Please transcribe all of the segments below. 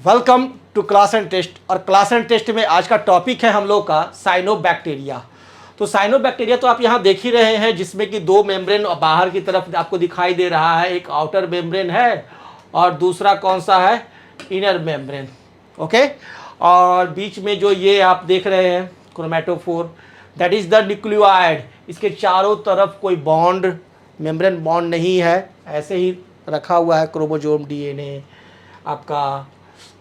Welcome to class and test. और class and test में आज का टॉपिक है हम लोग का साइनोबैक्टीरिया। तो साइनोबैक्टीरिया तो आप यहाँ देख ही रहे हैं, जिसमें कि दो मेम्ब्रेन बाहर की तरफ आपको दिखाई दे रहा है। एक आउटर मेम्ब्रेन है और दूसरा कौन सा है, इनर मेम्ब्रेन। ओके, और बीच में जो ये आप देख रहे हैं chromatophore, that is the nucleoid. इसके चारों तरफ कोई बॉन्ड, मेम्ब्रेन बॉन्ड नहीं है, ऐसे ही रखा हुआ है क्रोमोसोम डीएनए आपका।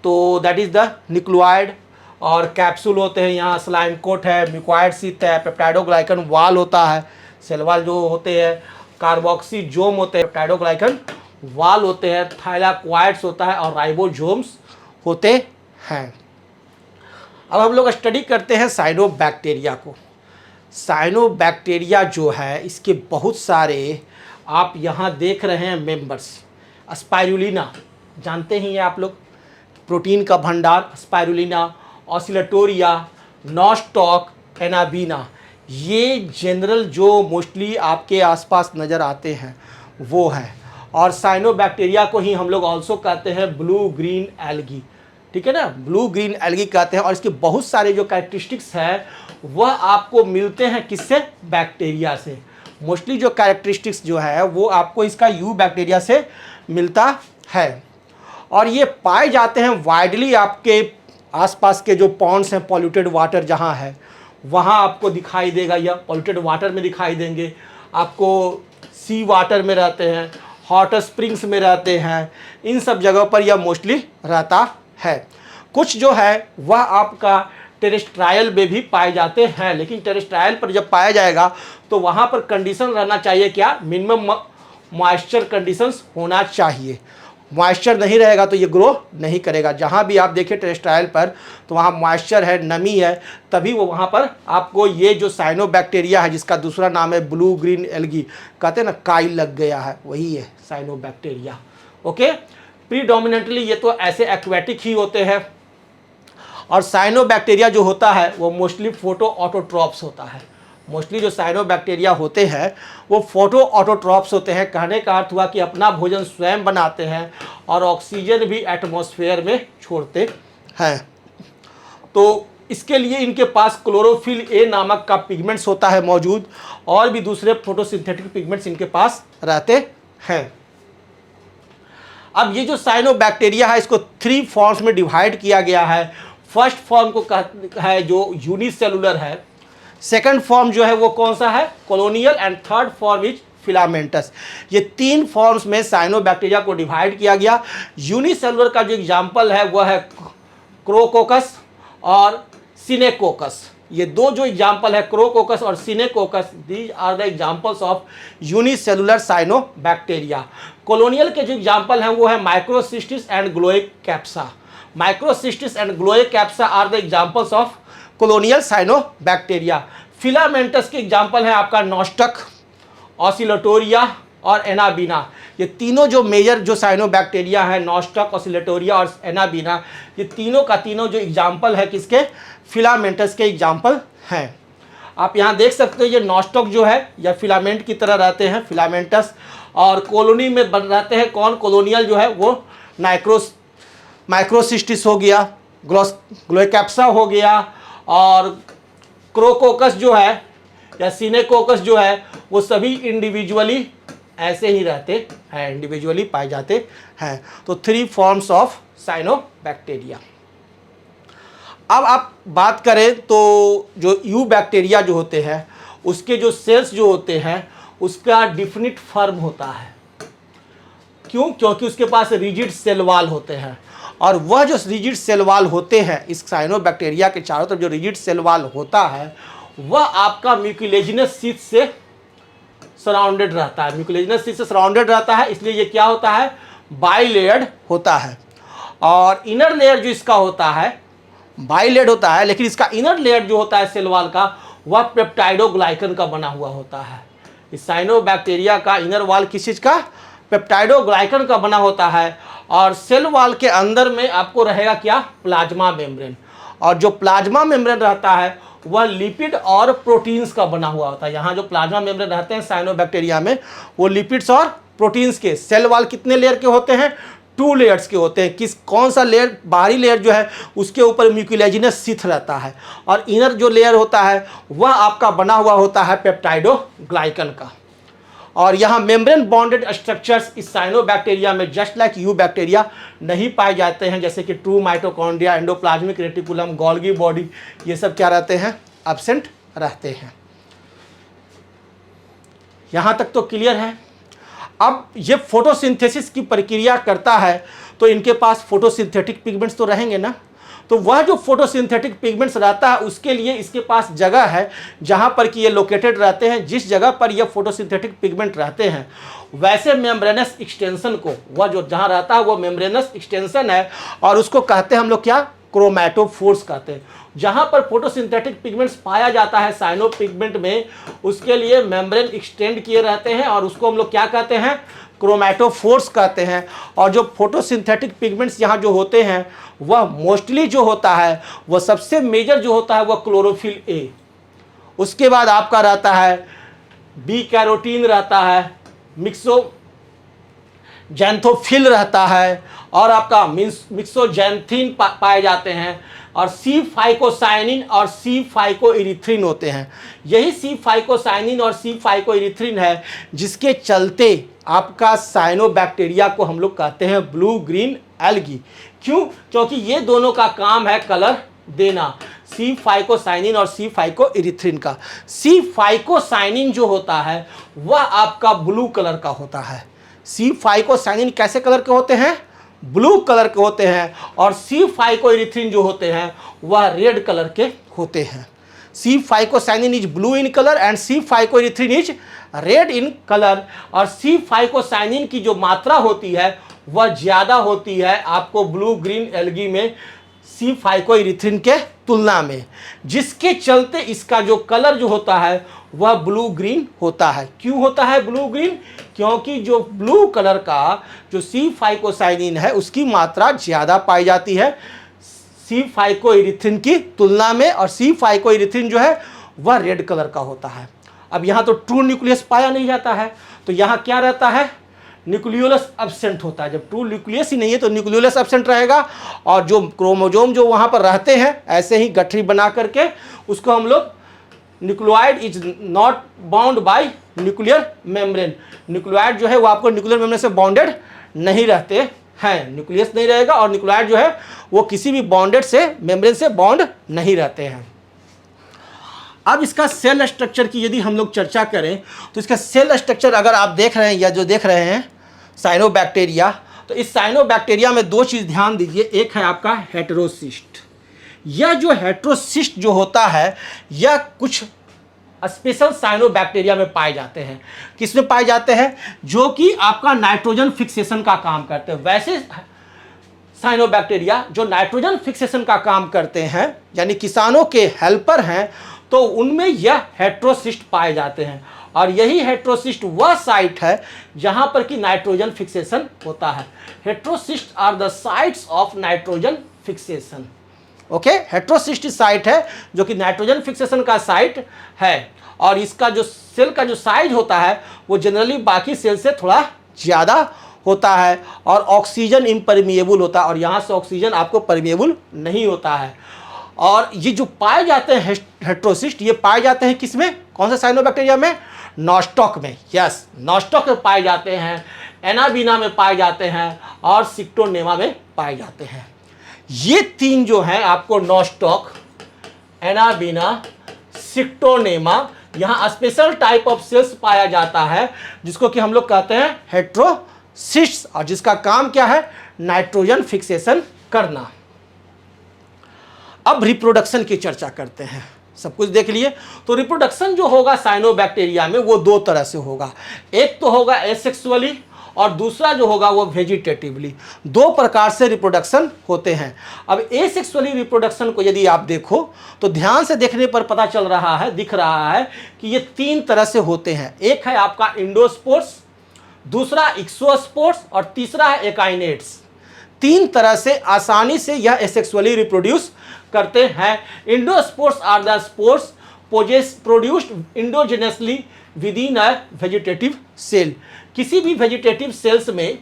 तो दैट इज़ द न्यूक्लियोइड। और कैप्सूल होते हैं, यहाँ स्लाइम कोट है, म्यूकोइड शीथ है, पेप्टाइडोग्लाइकन वाल होता है, सेल वाल जो होते हैं, कार्बोक्सीजोम होते हैं, पेप्टाइडोग्लाइकन वाल होते हैं, थाइलाकोइड्स होता है और राइबोसोम्स होते हैं। अब हम लोग स्टडी करते हैं साइनोबैक्टीरिया को। साइनोबैक्टीरिया जो है, इसके बहुत सारे आप यहाँ देख रहे हैं मेंबर्स। स्पाइरुलिना जानते ही हैं आप लोग, प्रोटीन का भंडार स्पाइरुलिना, ऑसिलेटोरिया, नॉस्टॉक, एनाबीना, ये जनरल जो मोस्टली आपके आसपास नज़र आते हैं वो है। और साइनोबैक्टीरिया को ही हम लोग ऑल्सो कहते हैं ब्लू ग्रीन एल्गी, ठीक है ना, ब्लू ग्रीन एल्गी कहते हैं। और इसके बहुत सारे जो कैरेक्टरिस्टिक्स है वह आपको मिलते हैं किससे, बैक्टीरिया से। मोस्टली जो कैरेक्टरिस्टिक्स जो है वो आपको इसका यू बैक्टीरिया से मिलता है। और ये पाए जाते हैं वाइडली आपके आसपास के जो पॉन्ड्स हैं, पॉल्यूटेड वाटर जहाँ है वहाँ आपको दिखाई देगा, या पॉल्यूटेड वाटर में दिखाई देंगे आपको, सी वाटर में रहते हैं, हॉट स्प्रिंग्स में रहते हैं, इन सब जगहों पर यह मोस्टली रहता है। कुछ जो है वह आपका टेरेस्ट्रायल में भी पाए जाते हैं, लेकिन टेरेस्ट्रायल पर जब पाया जाएगा तो वहाँ पर कंडीशन रहना चाहिए क्या, मिनिमम मॉइस्चर कंडीशंस होना चाहिए। मॉइस्चर नहीं रहेगा तो ये ग्रो नहीं करेगा। जहाँ भी आप देखें टेरेस्ट्रायल पर तो वहाँ मॉइस्चर है, नमी है, तभी वो वहाँ पर आपको ये जो साइनोबैक्टीरिया है, जिसका दूसरा नाम है ब्लू ग्रीन एल्गी, कहते हैं ना काई लग गया है, वही है साइनोबैक्टीरिया। ओके, प्रीडोमिनेंटली ये तो ऐसे एक्वेटिक ही होते हैं। और साइनोबैक्टीरिया जो होता है वो मोस्टली फोटो ऑटोट्रॉप्स होता है। मोस्टली जो साइनोबैक्टीरिया होते हैं वो फोटो ऑटोट्रॉप्स होते हैं। कहने का अर्थ हुआ कि अपना भोजन स्वयं बनाते हैं और ऑक्सीजन भी एटमॉस्फेयर में छोड़ते हैं। तो इसके लिए इनके पास क्लोरोफिल ए नामक का पिगमेंट्स होता है मौजूद, और भी दूसरे फोटोसिंथेटिक पिगमेंट्स इनके पास रहते हैं। अब ये जो साइनोबैक्टीरिया है इसको 3 फॉर्म्स में डिवाइड किया गया है। फर्स्ट फॉर्म को कहते हैं जो यूनिसेलुलर है, सेकंड फॉर्म जो है वो कौन सा है, colonial, and third form is filamentous. ये 3 फॉर्म्स में साइनोबैक्टीरिया को डिवाइड किया गया। यूनिसेलुलर का जो एग्जाम्पल है वह है क्रोकोकस और सिनेकोकस। ये दो जो एग्जाम्पल है, क्रोकोकस और synechococcus, these are the examples of unicellular cyanobacteria. Colonial के जो एग्जाम्पल हैं वो है microcystis and gloeocapsa. Microcystis and gloeocapsa are the examples of colonial cyanobacteria. Filamentous के एग्जाम्पल हैं आपका नॉस्टक, ऑसिलेटोरिया और एनाबीना। ये तीनों जो मेजर जो साइनोबैक्टीरिया है, नॉस्टक, ऑसिलेटोरिया और एनाबीना, ये तीनों का तीनों जो एग्जाम्पल है किसके, फिलामेंटस के एग्जाम्पल हैं। आप यहाँ देख सकते हो ये नॉस्टक जो है या फिलामेंट की तरह रहते हैं, फिलामेंटस। और कॉलोनी में बन रहते हैं कौन, कॉलोनियल जो है वो माइक्रोसिस्टिस हो गया, ग्लोएकैप्सा हो गया, और क्रोकोकस जो है या सिनेकोकस जो है वो सभी इंडिविजुअली ऐसे ही रहते हैं, इंडिविजुअली पाए जाते हैं। तो 3 फॉर्म्स ऑफ साइनोबैक्टीरिया। अब आप बात करें तो जो यू बैक्टीरिया जो होते हैं उसके जो सेल्स जो होते हैं उसका डिफिनिट फॉर्म होता है। क्यों, क्योंकि उसके पास रिजिड सेल वाल होते हैं। और वह जो रिजिड सेल वाल होते हैं, इस साइनोबैक्टीरिया के चारों तरफ जो रिजिड सेल वाल होता है वह आपका म्यूकोलेजिनस शीथ से सराउंडेड रहता है। म्यूकोलेजिनस शीथ से सराउंडेड रहता है, इसलिए ये क्या होता है, बाइलेयर्ड होता है। और इनर लेयर जो इसका होता है बाइलेयर्ड होता है, लेकिन इसका इनर लेयर जो होता है सेल वाल का वह पेप्टाइडोग्लाइकन का बना हुआ होता है। इस साइनोबैक्टीरिया का इनर वाल किस चीज़ का, पेप्टाइडोग्लाइकन का बना होता है। और सेल वाल के अंदर में आपको रहेगा क्या, प्लाज्मा मेम्ब्रेन। और जो प्लाज्मा मेम्ब्रेन रहता है वह लिपिड और प्रोटीन्स का बना हुआ होता है। यहाँ जो प्लाज्मा मेम्ब्रेन रहते हैं साइनोबैक्टीरिया में वो लिपिड्स और प्रोटीन्स के। सेल वाल कितने लेयर के होते हैं, 2 लेयर्स के होते हैं। कौन सा लेयर, बाहरी लेयर जो है उसके ऊपर म्यूकोलैजिनस सीथ रहता है और इनर जो लेयर होता है वह आपका बना हुआ होता है पेप्टाइडोग्लाइकन का। और यहाँ मेम्ब्रेन बॉन्डेड स्ट्रक्चर्स इस साइनोबैक्टीरिया में जस्ट लाइक यू बैक्टीरिया नहीं पाए जाते हैं, जैसे कि true mitochondria, endoplasmic reticulum, Golgi body, ये सब क्या रहते हैं, एब्सेंट रहते हैं। यहाँ तक तो क्लियर है। अब ये फोटोसिंथेसिस की प्रक्रिया करता है तो इनके पास फोटोसिंथेटिक पिगमेंट्स तो रहेंगे ना, तो वह जो फोटोसिंथेटिक पिगमेंट्स रहता है उसके लिए इसके पास जगह है जहाँ पर कि ये लोकेटेड रहते हैं। जिस जगह पर ये फोटोसिंथेटिक पिगमेंट रहते हैं वैसे मेम्ब्रेनस एक्सटेंशन को, वह जो जहाँ रहता है वो मेम्ब्रेनस एक्सटेंशन है और उसको कहते हैं हम लोग क्या, क्रोमैटोफोर्स कहते हैं। जहाँ पर फोटोसिंथेटिक पिगमेंट्स पाया जाता है साइनो पिगमेंट में, उसके लिए मेम्ब्रेन एक्सटेंड किए रहते हैं और उसको हम लोग क्या कहते हैं, क्रोमैटोफोर्स कहते हैं। और जो फोटोसिंथेटिक पिगमेंट्स यहाँ जो होते हैं वह मोस्टली जो होता है वह सबसे मेजर जो होता है वह क्लोरोफिल ए, उसके बाद आपका रहता है बी कैरोटीन रहता है, मिक्सोजैंथोफिल रहता है और आपका मिक्सोजैंथीन पाए जाते हैं और सी फाइकोसाइनिन और सी फाइकोइरिथ्रिन होते हैं। यही सी फाइकोसाइनिन और सी फाइकोइरिथ्रिन है जिसके चलते आपका साइनोबैक्टीरिया को हम लोग कहते हैं ब्लू ग्रीन एल्गी। क्यों? क्योंकि ये दोनों का काम है कलर देना, सी फाइकोसाइनिन और सी फाइकोइरिथ्रिन का। सी फाइकोसाइनिन जो होता है वह आपका ब्लू कलर का होता है। सी फाइकोसाइनिन कैसे कलर के होते हैं, ब्लू कलर के होते हैं और सी फाइकोइरिथ्रिन जो होते हैं वह रेड कलर के होते हैं। C phycocyanin is blue in colour and C phycoerythrin is red in colour. और सी फाइकोसाइनिन की जो मात्रा होती है वह ज़्यादा होती है आपको ब्लू ग्रीन एल्गी में सी फाइकोइरिथ्रिन के तुलना में, जिसके चलते इसका जो कलर जो होता है वह ब्लू ग्रीन होता है। क्यों होता है ब्लू ग्रीन? क्योंकि जो ब्लू कलर का जो सी फाइकोसाइनिन है उसकी मात्रा ज़्यादा पाई जाती है सी फाइकोइरिथ्रिन की तुलना में और सी फाइकोइरिथ्रिन जो है वह रेड कलर का होता है। अब यहाँ तो ट्रू न्यूक्लियस पाया नहीं जाता है तो यहाँ क्या रहता है, न्यूक्लियोलस एब्सेंट होता है। जब ट्रू न्यूक्लियस ही नहीं है तो न्यूक्लियोलस एब्सेंट रहेगा और जो क्रोमोजोम जो वहाँ पर रहते हैं ऐसे ही गठरी बना करके उसको हम लोग nucleoid is not bound by nuclear membrane. Nucleoid जो है वो आपको न्यूक्लियर मेम्ब्रेन से बाउंडेड नहीं रहते हैं, न्यूक्लियस नहीं रहेगा और न्यूक्लियोइड जो है वो किसी भी बॉन्डेड से मेम्ब्रेन से बॉन्ड नहीं रहते हैं। अब इसका सेल स्ट्रक्चर की यदि हम लोग चर्चा करें तो इसका सेल स्ट्रक्चर अगर आप देख रहे हैं या जो देख रहे हैं साइनोबैक्टीरिया, तो इस साइनोबैक्टीरिया में दो चीज़ ध्यान दीजिए। एक है आपका हेटेरोसिस्ट। यह जो हेटेरोसिस्ट जो होता है यह कुछ स्पेशल साइनोबैक्टीरिया में पाए जाते हैं। किसमें पाए जाते हैं? जो कि आपका नाइट्रोजन फिक्सेशन का काम करते हैं। वैसे साइनोबैक्टीरिया जो नाइट्रोजन फिक्सेशन का काम करते हैं यानी किसानों के हेल्पर हैं, तो उनमें यह हेटेरोसिस्ट पाए जाते हैं और यही हेटेरोसिस्ट वह साइट है जहां पर कि नाइट्रोजन फिक्सेशन होता है। Heterocyst are the sites of nitrogen fixation. Okay, heterocyst site है जो कि नाइट्रोजन फिक्सेशन का साइट है और इसका जो सेल का जो साइज होता है वो जनरली बाकी सेल से थोड़ा ज़्यादा होता है और ऑक्सीजन इम्परमिएबल होता है और यहाँ से ऑक्सीजन आपको परमिएबल नहीं होता है। और ये जो पाए जाते हैं हेटेरोसिस्ट, ये पाए जाते हैं किसमें, कौन सा साइनोबैक्टीरिया में? नॉस्टॉक में। यस, नॉस्टॉक में पाए जाते हैं, एनाबीना में पाए जाते हैं और सिक्टोनेमा में पाए जाते हैं। ये तीन जो हैं आपको नॉस्टॉक, एनाबीना, सिक्टोनेमा, यहाँ स्पेशल टाइप ऑफ सेल्स पाया जाता है जिसको कि हम लोग कहते हैं हेटेरोसिस्ट और जिसका काम क्या है, नाइट्रोजन फिक्सेशन करना। अब रिप्रोडक्शन की चर्चा करते हैं। सब कुछ देख लिए तो रिप्रोडक्शन जो होगा साइनोबैक्टीरिया में वो दो तरह से होगा। एक तो होगा एसेक्सुअली और दूसरा जो होगा वो वेजिटेटिवली। दो प्रकार से रिप्रोडक्शन होते हैं। अब एसेक्सुअली रिप्रोडक्शन को यदि आप देखो तो ध्यान से देखने पर पता चल रहा है, दिख रहा है कि ये तीन तरह से होते हैं। एक है आपका इंडोस्पोर्स, दूसरा एक्सोस्पोर्स और तीसरा है एकाइनेट्स। तीन तरह से आसानी से यह एसेक्सुअली रिप्रोड्यूस करते हैं। Endospores are the spores produced endogenously within a vegetative cell. किसी भी वेजिटेटिव सेल्स में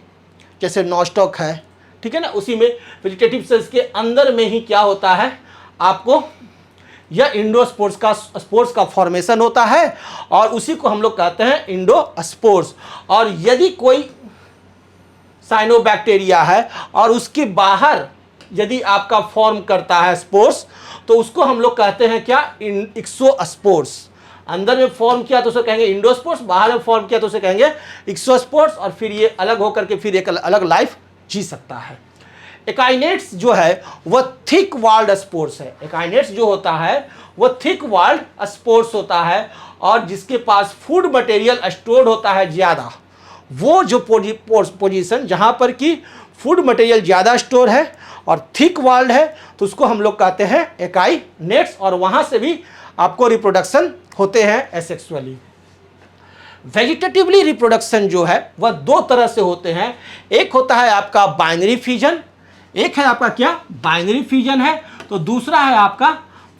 जैसे नॉस्टॉक है, ठीक है ना, उसी में वेजिटेटिव सेल्स के अंदर में ही क्या होता है, आपको यह इंडोस्पोर्स का फॉर्मेशन होता है और उसी को हम लोग कहते हैं इंडोस्पोर्स। और यदि कोई साइनोबैक्टीरिया है और उसके बाहर यदि आपका फॉर्म करता है स्पोर्स, तो उसको हम लोग कहते हैं क्या, इक्सोस्पोर्स। अंदर में फॉर्म किया तो उसे कहेंगे इंडोस्पोर्स, बाहर में फॉर्म किया तो उसे कहेंगे इक्सोस्पोर्स, और फिर ये अलग होकर के फिर एक अलग लाइफ जी सकता है। एकाइनेट्स जो है वह थिक वाल्ड स्पोर्स है। एकाइनेट्स जो होता है वह थिक वाल्ड स्पोर्स होता है और जिसके पास फूड मटेरियल स्टोर्ड होता है ज़्यादा। वो जो पोजीशन जहाँ पर कि फूड मटेरियल ज़्यादा स्टोर है और थिक वाल्ड है, तो उसको हम लोग कहते हैं एकाइनेट्स, और वहाँ से भी आपको रिप्रोडक्शन होते हैं एसेक्सुअली। वेजिटेटिवली रिप्रोडक्शन जो है वह दो तरह से होते हैं। एक होता है आपका बाइनरी फ्यूजन, एक है आपका क्या, बाइनरी फ्यूजन है, तो दूसरा है आपका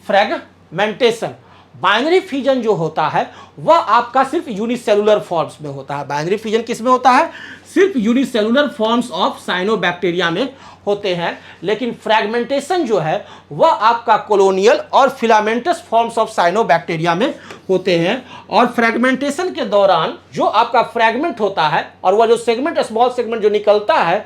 फ्रेगमेंटेशन। बाइनरी फ्यूजन जो होता है वह आपका सिर्फ यूनिसेलुलर फॉर्म्स में होता है। बाइनरी फ्यूजन किस में होता है, सिर्फ यूनिसेलुलर फॉर्म्स ऑफ साइनोबैक्टीरिया में होते हैं। लेकिन फ्रैगमेंटेशन जो है वह आपका कॉलोनियल और फिलामेंटस फॉर्म्स ऑफ साइनोबैक्टीरिया में होते हैं। और फ्रैगमेंटेशन के दौरान जो आपका फ्रैगमेंट होता है और वह जो सेगमेंट, स्मॉल सेगमेंट जो निकलता है,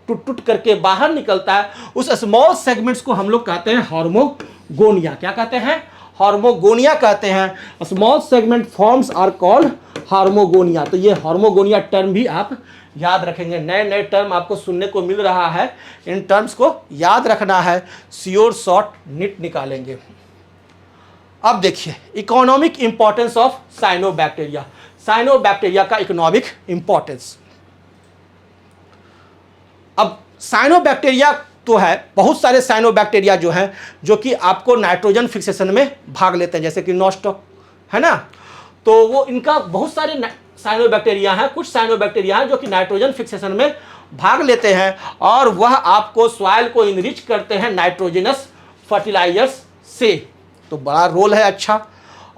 टूट टूट करके बाहर निकलता है, उस स्मॉल सेगमेंट्स को हम लोग कहते हैं हार्मोगोनिया। क्या कहते हैं, हार्मोगोनिया कहते हैं। Small segment forms are called hormogonia. तो ये हार्मोगोनिया टर्म भी आप याद रखेंगे। नए नए टर्म आपको सुनने को मिल रहा है, इन टर्म्स को याद रखना है, श्योर शॉर्ट निट निकालेंगे। अब देखिए economic importance of cyanobacteria. Cyanobacteria का इकोनॉमिक इंपॉर्टेंस। अब साइनोबैक्टीरिया तो है, बहुत सारे साइनोबैक्टीरिया जो हैं जो कि आपको नाइट्रोजन फिक्सेशन में भाग लेते हैं, जैसे कि नॉस्टॉक है ना, तो वो इनका बहुत सारे साइनोबैक्टीरिया हैं। कुछ साइनोबैक्टीरिया हैं जो कि नाइट्रोजन फिक्सेशन में भाग लेते हैं और वह आपको सॉइल को इनरिच करते हैं नाइट्रोजनस फर्टिलाइजर्स से, तो बड़ा रोल है अच्छा।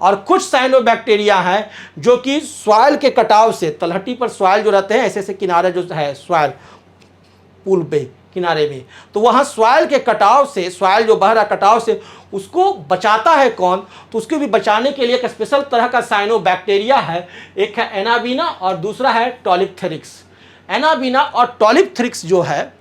और कुछ साइनोबैक्टीरिया हैं जो कि सॉइल के कटाव से, तलहटी पर सॉइल जो रहते हैं ऐसे ऐसे किनारे जो है सॉइल पुल पे किनारे में, तो वहाँ सॉइल के कटाव से, सॉइल जो बह रहा कटाव से, उसको बचाता है कौन, तो उसको भी बचाने के लिए एक स्पेशल तरह का साइनोबैक्टीरिया है। एक है एनाबीना और दूसरा है टॉलिपथेरिक्स। एनाबीना और टॉलिपथेरिक्स जो है,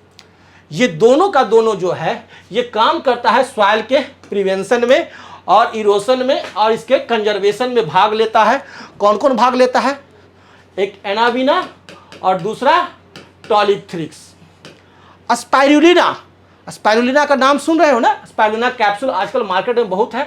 ये दोनों का दोनों जो है ये काम करता है सॉइल के प्रिवेंशन में और इरोशन में और इसके कंजर्वेशन में भाग लेता है। कौन कौन भाग लेता है, एक एनाबीना और दूसरा टॉलिपथेरिक्स। स्पाइरुलिना, स्पाइरुलिना का नाम सुन रहे हो ना, स्पाइरुलिना कैप्सूल आजकल मार्केट में बहुत है।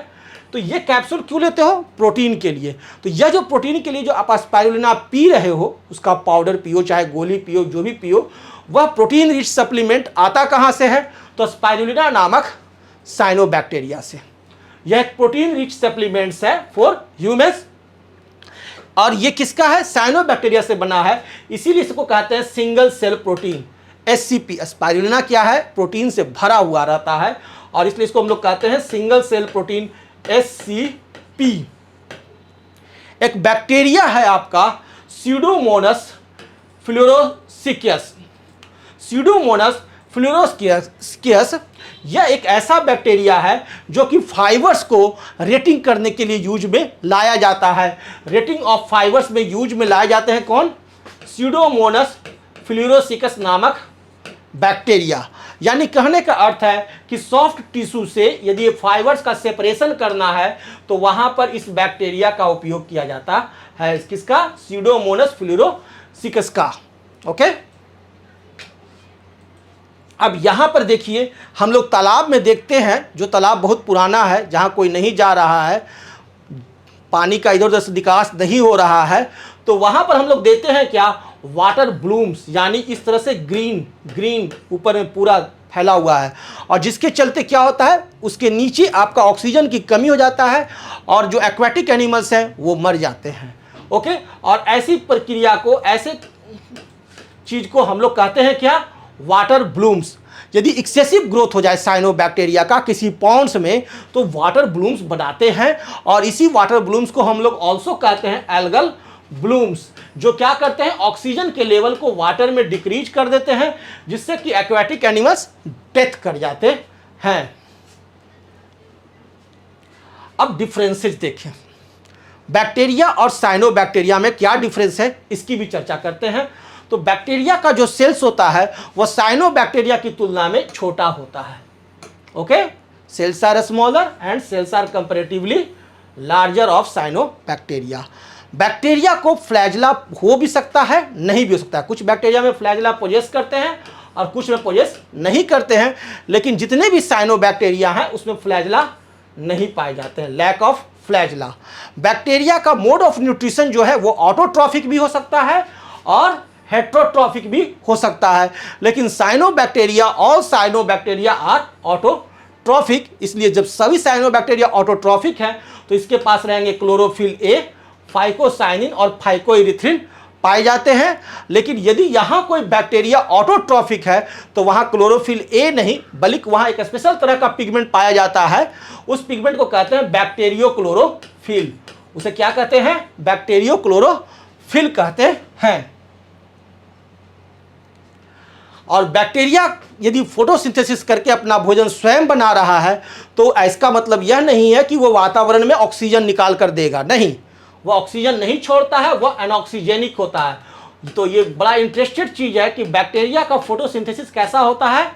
तो ये कैप्सूल क्यों लेते हो, प्रोटीन के लिए। तो यह जो प्रोटीन के लिए जो आप स्पाइरुलिना पी रहे हो, उसका पाउडर पियो चाहे गोली पियो, जो भी पियो, वह प्रोटीन रिच सप्लीमेंट आता कहाँ से है, तो स्पाइरुलिना नामक साइनोबैक्टीरिया से। यह एक प्रोटीन रिच सप्लीमेंट्स है फॉर ह्यूमन्स और ये किसका है, साइनोबैक्टीरिया से बना है, इसीलिए इसको कहते हैं single cell protein, SCP। Spirulina क्या है, प्रोटीन से भरा हुआ रहता है और इसलिए इसको हम लोग कहते हैं सिंगल सेल प्रोटीन, SCP। एक बैक्टीरिया है आपका स्यूडोमोनास फ्लोरोसिकियस। स्यूडोमोनास फ्लोरोसिकियस यह एक ऐसा बैक्टीरिया है जो कि फाइबर्स को रेटिंग करने के लिए यूज में लाया जाता है। रेटिंग ऑफ फाइबर्स में यूज में लाए जाते हैं कौन, स्यूडोमोनास फ्लोरोसिकियस नामक बैक्टीरिया। यानी कहने का अर्थ है कि सॉफ्ट टिश्यू से यदि फाइबर्स का सेपरेशन करना है तो वहां पर इस बैक्टीरिया का उपयोग किया जाता है। किसका, स्यूडोमोनास फ्लोरोसिकियस का। ओके, अब यहां पर देखिए हम लोग तालाब में देखते हैं, जो तालाब बहुत पुराना है, जहां कोई नहीं जा रहा है, पानी का इधर उधर से निकास नहीं हो रहा है, तो वहां पर हम लोग देखते हैं क्या, वाटर ब्लूम्स, यानी इस तरह से ग्रीन ग्रीन ऊपर में पूरा फैला हुआ है और जिसके चलते क्या होता है, उसके नीचे आपका ऑक्सीजन की कमी हो जाता है और जो एक्वेटिक एनिमल्स हैं वो मर जाते हैं। ओके, और ऐसी प्रक्रिया को, ऐसे चीज को हम लोग कहते हैं क्या, वाटर ब्लूम्स। यदि एक्सेसिव ग्रोथ हो जाए साइनोबैक्टीरिया का किसी पॉन्ड्स में तो वाटर ब्लूम्स बनाते हैं और इसी वाटर ब्लूम्स को हम लोग ऑल्सो कहते हैं एल्गल ब्लूम्स। जो क्या करते हैं, ऑक्सीजन के लेवल को वाटर में डिक्रीज कर देते हैं, जिससे कि एक्वाटिक एनिमल्स डेथ कर जाते हैं। अब डिफरेंसेस देखें, बैक्टीरिया और साइनोबैक्टीरिया में क्या डिफरेंस है इसकी भी चर्चा करते हैं। तो बैक्टीरिया का जो सेल्स होता है वह साइनोबैक्टीरिया की तुलना में छोटा होता है। Okay, cells are smaller and cells are comparatively larger of cyanobacteria. Bacteria को फ्लैजला हो भी सकता है, नहीं भी हो सकता है। कुछ बैक्टीरिया में फ्लैजला पोजेस करते हैं और कुछ में पोजेस नहीं करते हैं, लेकिन जितने भी साइनोबैक्टीरिया हैं उसमें फ्लैजला नहीं पाए जाते हैं, लैक ऑफ फ्लैजला। बैक्टीरिया का मोड ऑफ न्यूट्रिशन जो है वो ऑटोट्रॉफिक भी हो सकता है और हेट्रोट्रॉफिक भी हो सकता है, लेकिन cyanobacteria, all cyanobacteria are autotrophic. इसलिए जब सभी साइनोबैक्टीरिया ऑटोट्रॉफिक हैं तो इसके पास रहेंगे क्लोरोफिल ए, फाइकोसाइनिन और फाइकोइरिथ्रिन पाए जाते हैं। लेकिन यदि यहाँ कोई बैक्टीरिया ऑटोट्रॉफिक है तो वहाँ क्लोरोफिल ए नहीं, बल्कि वहाँ एक स्पेशल तरह का पिगमेंट पाया जाता है। उस पिगमेंट को कहते हैं बैक्टीरियोक्लोरोफिल। उसे क्या कहते हैं, बैक्टीरियोक्लोरोफिल कहते हैं। और बैक्टीरिया यदि फोटोसिंथेसिस करके अपना भोजन स्वयं बना रहा है तो इसका मतलब यह नहीं है कि वो वातावरण में ऑक्सीजन निकाल कर देगा, नहीं, वह ऑक्सीजन नहीं छोड़ता है, वह एनऑक्सीजेनिक होता है। तो ये बड़ा इंटरेस्टेड चीज़ है कि बैक्टीरिया का फोटोसिंथेसिस कैसा होता है,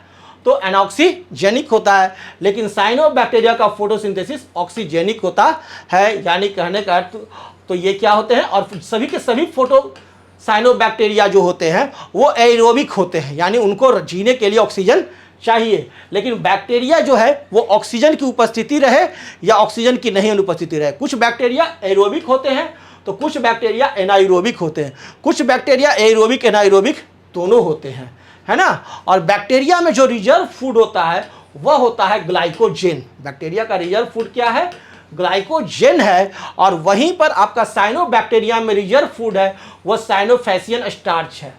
तो एनऑक्सीजेनिक होता है, लेकिन साइनोबैक्टीरिया का फोटोसिंथेसिस ऑक्सीजेनिक होता है। यानी कहने का अर्थ तो ये क्या होते हैं, और सभी के सभी साइनोबैक्टीरिया जो होते हैं वो एरोबिक होते हैं, यानी उनको जीने के लिए ऑक्सीजन चाहिए। लेकिन बैक्टीरिया जो है वो ऑक्सीजन की उपस्थिति रहे या ऑक्सीजन की नहीं अनुपस्थिति रहे, कुछ बैक्टीरिया एरोबिक होते हैं तो कुछ बैक्टीरिया एनाइरोबिक होते हैं, कुछ बैक्टीरिया एरोबिक एनाइरोबिक दोनों होते हैं, है ना। और बैक्टीरिया में जो रिजर्व फूड होता है वह होता है ग्लाइकोजेन। बैक्टीरिया का रिजर्व फूड क्या है, ग्लाइकोजेन है। और वहीं पर आपका साइनोबैक्टीरिया में रिजर्व फूड है वह साइनोफैसियन स्टार्च है,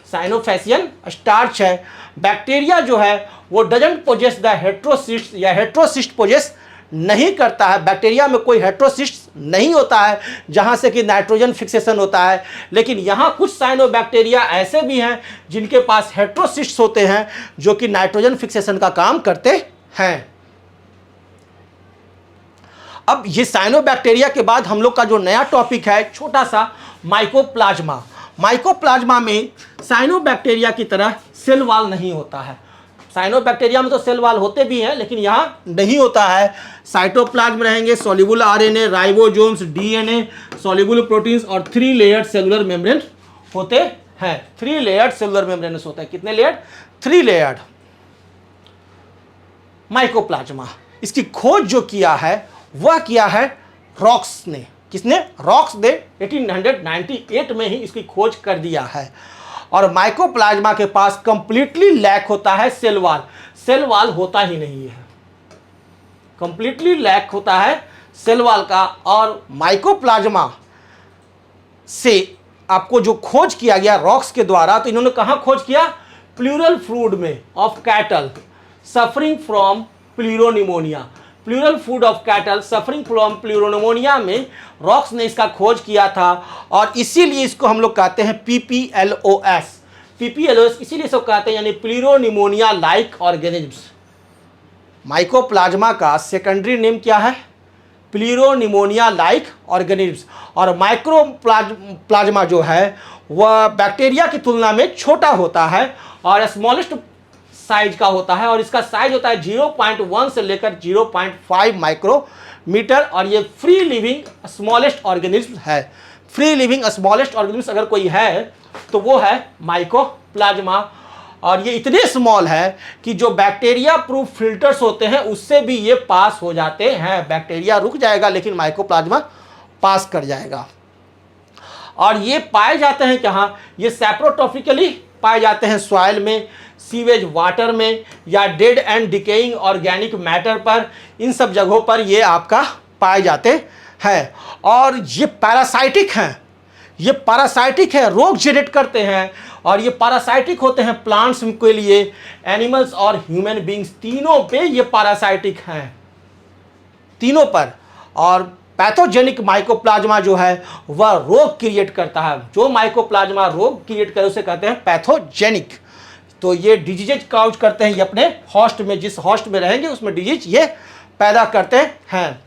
साइनोफैसियन स्टार्च है। बैक्टीरिया जो है वो डजंट पोजेस द हेट्रोसिस्ट या हेट्रोसिस्ट पोजेस नहीं करता है। बैक्टीरिया में कोई हेट्रोसिस्ट नहीं होता है जहाँ से कि नाइट्रोजन फिक्सेशन होता है, लेकिन यहाँ कुछ साइनोबैक्टीरिया ऐसे भी हैं जिनके पास हेट्रोसिस्ट होते हैं जो कि नाइट्रोजन फिक्सेशन का काम करते हैं। अब ये साइनोबैक्टीरिया के बाद हम लोग का जो नया टॉपिक है छोटा सा, माइकोप्लाज्मा। माइकोप्लाज्मा में साइनोबैक्टीरिया की तरह सेल वॉल नहीं होता है। साइनोबैक्टीरिया में तो सेल वॉल होते भी हैं लेकिन यहाँ नहीं होता है। साइटोप्लाज्म रहेंगे, soluble RNA, ribosomes, DNA, soluble proteins और 3 लेयर्ड सेलुलर मेम्ब्रेन होते हैं। 3 लेयर्ड सेलुलर मेम्ब्रेन होता है। कितने लेयर्ड, 3 लेयर्ड। माइकोप्लाज्मा, इसकी खोज जो किया है वह किया है रॉक्स ने। किसने, रॉक्स ने 1898 में ही इसकी खोज कर दिया है। और माइकोप्लाज्मा के पास कंप्लीटली लैक होता है सेल वॉल, सेल वॉल होता ही नहीं है, कंप्लीटली लैक होता है सेल वॉल का। और माइकोप्लाज्मा से आपको जो खोज किया गया रॉक्स के द्वारा, तो इन्होंने कहाँ खोज किया, प्लूरल फ्लूइड में of cattle suffering from pleuropneumonia. Pleural food of cattle suffering from pleuropneumonia में रॉक्स ने इसका खोज किया था। और इसीलिए इसको हम लोग कहते हैं PPLOS। PPLOS इसीलिए इसको कहते हैं, यानी प्लूरोनिमोनिया लाइक ऑर्गेनिज्म्स। माइकोप्लाज्मा का सेकेंडरी नेम क्या है, प्लूरोनिमोनिया लाइक ऑर्गेनिज्म्स। और माइक्रोप्लाज्मा जो है वह बैक्टीरिया की तुलना में छोटा होता है और स्मॉलेस्ट साइज का होता है। और इसका साइज होता है 0.1 से लेकर 0.5 माइक्रोमीटर। और ये फ्री लिविंग स्मॉलेस्ट ऑर्गेनिज्म है। फ्री लिविंग स्मॉलेस्ट ऑर्गेनिज्म अगर कोई है तो वो है माइकोप्लाज्मा। और ये इतने स्मॉल है कि जो बैक्टीरिया प्रूफ फिल्टर्स होते हैं उससे भी ये पास हो जाते हैं। बैक्टीरिया रुक जाएगा लेकिन माइकोप्लाज्मा पास कर जाएगा। और ये पाए जाते हैं कहाँ, ये सैप्रोट्रॉपिकली पाए जाते हैं सॉइल में, सीवेज वाटर में, या dead and decaying organic matter पर, इन सब जगहों पर ये आपका पाए जाते हैं। और ये पैरासाइटिक हैं, ये पैरासाइटिक है, रोग जेनेरेट करते हैं। और ये पैरासाइटिक होते हैं प्लांट्स के लिए, एनिमल्स और ह्यूमन बींग्स, तीनों पे ये पैरासाइटिक हैं, तीनों पर। और पैथोजेनिक माइकोप्लाज्मा जो है वह रोग क्रिएट करता है। जो माइकोप्लाज्मा रोग क्रिएट करे उसे कहते हैं पैथोजेनिक। तो ये डिजीज काउज करते हैं, ये अपने होस्ट में, जिस होस्ट में रहेंगे उसमें डिजीज ये पैदा करते हैं।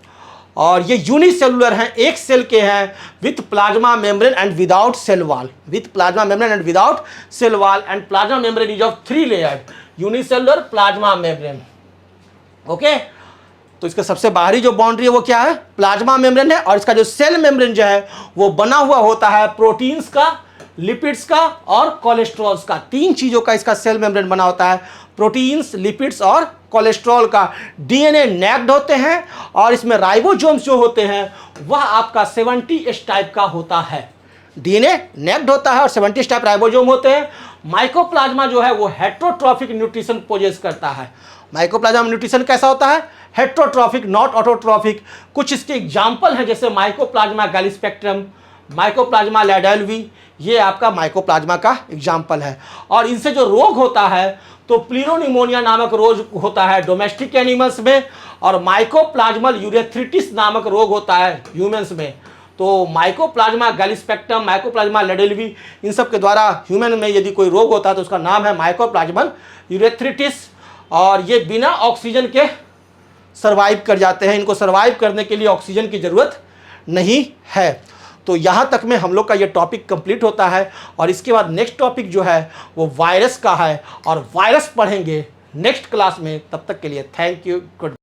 और ये यूनिसेलुलर हैं, एक सेल के हैं, with plasma membrane and without cell wall, with plasma membrane and without cell wall, and plasma membrane is of 3 layered, unicellular plasma membrane. Okay, तो इसका सबसे बाहरी जो बाउंड्री है वो क्या है, प्लाज्मा मेम्ब्रेन है, और इसका जो सेल मेम्ब्रेन जो है वो बना हुआ होता है प्रोटीन्स का, लिपिड्स का और कोलेस्ट्रॉल्स का। 3 चीजों का इसका सेल मेम्ब्रेन बना होता है, प्रोटीन्स, लिपिड्स और कोलेस्ट्रॉल का। डीएनए नेक्ड होते हैं और इसमें राइबोसोम्स जो होते हैं वह आपका 70S टाइप का होता है। डीएनए नेक्ड होता है और 70S टाइप राइबोसोम होते हैं। माइकोप्लाज्मा जो है वो हेट्रोट्रॉफिक न्यूट्रिशन पोजेस करता है। माइकोप्लाज्मा न्यूट्रिशन कैसा होता है, हेट्रोट्रॉफिक, नॉट ऑटोट्रॉफिक। कुछ इसके एग्जाम्पल हैं जैसे माइकोप्लाज्मा गैलीस्पेक्ट्रम, माइकोप्लाज्मा लैडेल्वी, ये आपका माइकोप्लाज्मा का एग्जाम्पल है। और इनसे जो रोग होता है तो प्लीरोनिमोनिया नामक रोग होता है डोमेस्टिक एनिमल्स में, और माइकोप्लाज्मल यूरेथ्रिटिस नामक रोग होता है ह्यूमंस में। तो माइकोप्लाज्मा गैलीस्पेक्ट्रम, माइकोप्लाज्मा लैडेल्वी, इन सब के द्वारा ह्यूमन में यदि कोई रोग होता है तो उसका नाम है माइकोप्लाज्मल यूरेथ्रिटिस। और ये बिना ऑक्सीजन के सर्वाइव कर जाते हैं, इनको सर्वाइव करने के लिए ऑक्सीजन की ज़रूरत नहीं है। तो यहाँ तक में हम लोग का ये टॉपिक कंप्लीट होता है, और इसके बाद नेक्स्ट टॉपिक जो है वो वायरस का है, और वायरस पढ़ेंगे नेक्स्ट क्लास में। तब तक के लिए थैंक यू, गुड।